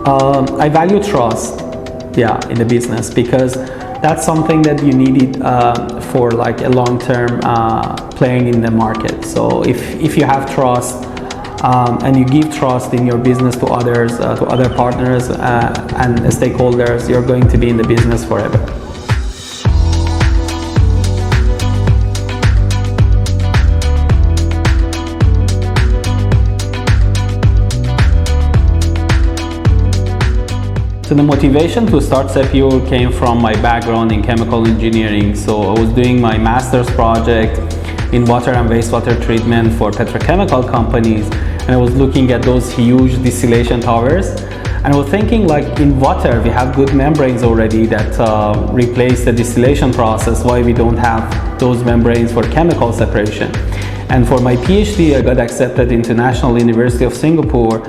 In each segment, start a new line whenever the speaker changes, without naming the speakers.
I value trust, in the business, because that's something that you need for like a long-term playing in the market. So if you have trust and you give trust in your business to others, to other partners and stakeholders, you're going to be in the business forever. So the motivation to start Sepure came from my background in chemical engineering. So I was doing my master's project in water and wastewater treatment for petrochemical companies, and I was looking at those huge distillation towers, and I was thinking, like, in water we have good membranes already that replace the distillation process. Why we don't have those membranes for chemical separation? And for my PhD, I got accepted into National University of Singapore,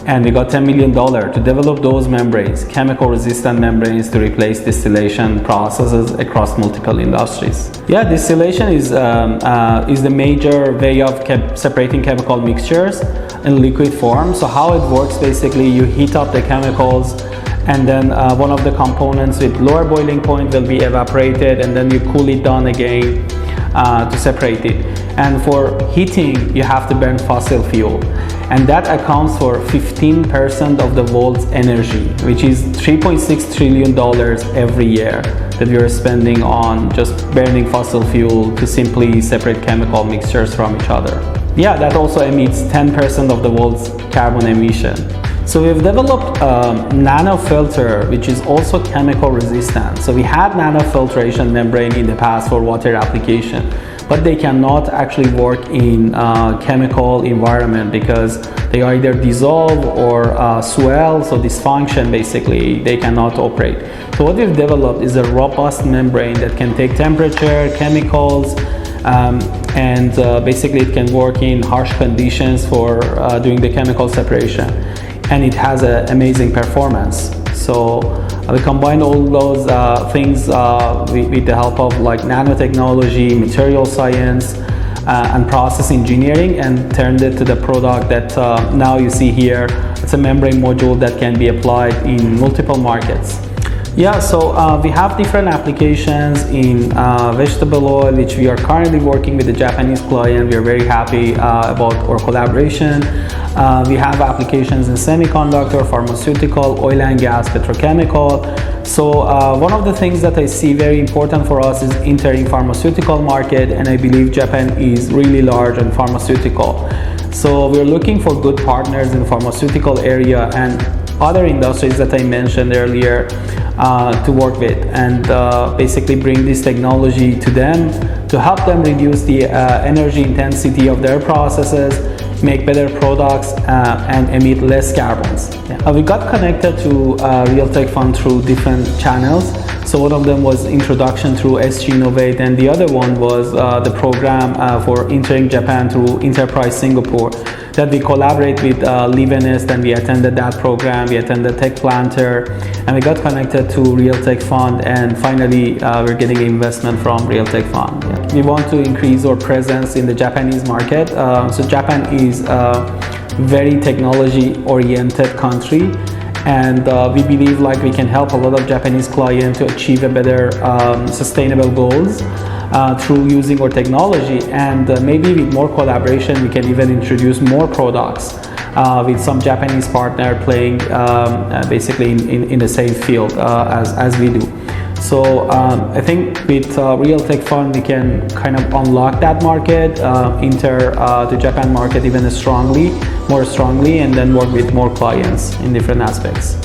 and we got $10 million to develop those membranes, chemical resistant membranes, to replace distillation processes across multiple industries. Distillation is the major way of separating chemical mixtures in liquid form. So how it works, basically, you heat up the chemicals, and then one of the components with lower boiling point will be evaporated, and then you cool it down again to separate it. And for heating, you have to burn fossil fuel, and that accounts for 15% of the world's energy, which is $3.6 trillion every year that we are spending on just burning fossil fuel to simply separate chemical mixtures from each other. That also emits 10% of the world's carbon emission. So we've developed a nanofilter, which is also chemical resistant. So we had nanofiltration membrane in the past for water application, but they cannot actually work in chemical environment because they either dissolve or swell, so dysfunction, basically, they cannot operate. So what we've developed is a robust membrane that can take temperature, chemicals, and basically it can work in harsh conditions for doing the chemical separation. And it has an amazing performance. So we combine all those things with the help of like nanotechnology, material science, and process engineering, and turned it to the product that now you see here. It's a membrane module that can be applied in multiple markets. So we have different applications in vegetable oil, which we are currently working with a Japanese client. We are very happy about our collaboration. We have applications in semiconductor, pharmaceutical, oil and gas, petrochemical. So one of the things that I see very important for us is entering pharmaceutical market, and I believe Japan is really large in pharmaceutical. So we're looking for good partners in pharmaceutical area and other industries that I mentioned earlier to work with, and basically bring this technology to them to help them reduce the energy intensity of their processes, make better products, and emit less carbons. We got connected to Realtek Fund through different channels. So one of them was introduction through SG Innovate, and the other one was the program for entering Japan through Enterprise Singapore, that we collaborate with Livenest, and we attended that program. We attended Tech Planter, and we got connected to Realtek Fund, and finally we're getting investment from Realtek Fund. We want to increase our presence in the Japanese market. So Japan is a very technology-oriented country, and we believe like we can help a lot of Japanese clients to achieve a better sustainable goals through using our technology, and maybe with more collaboration we can even introduce more products with some Japanese partner playing basically in the same field as we do. So I think with Realtek Fund we can kind of unlock that market, enter the Japan market even more strongly, and then work with more clients in different aspects.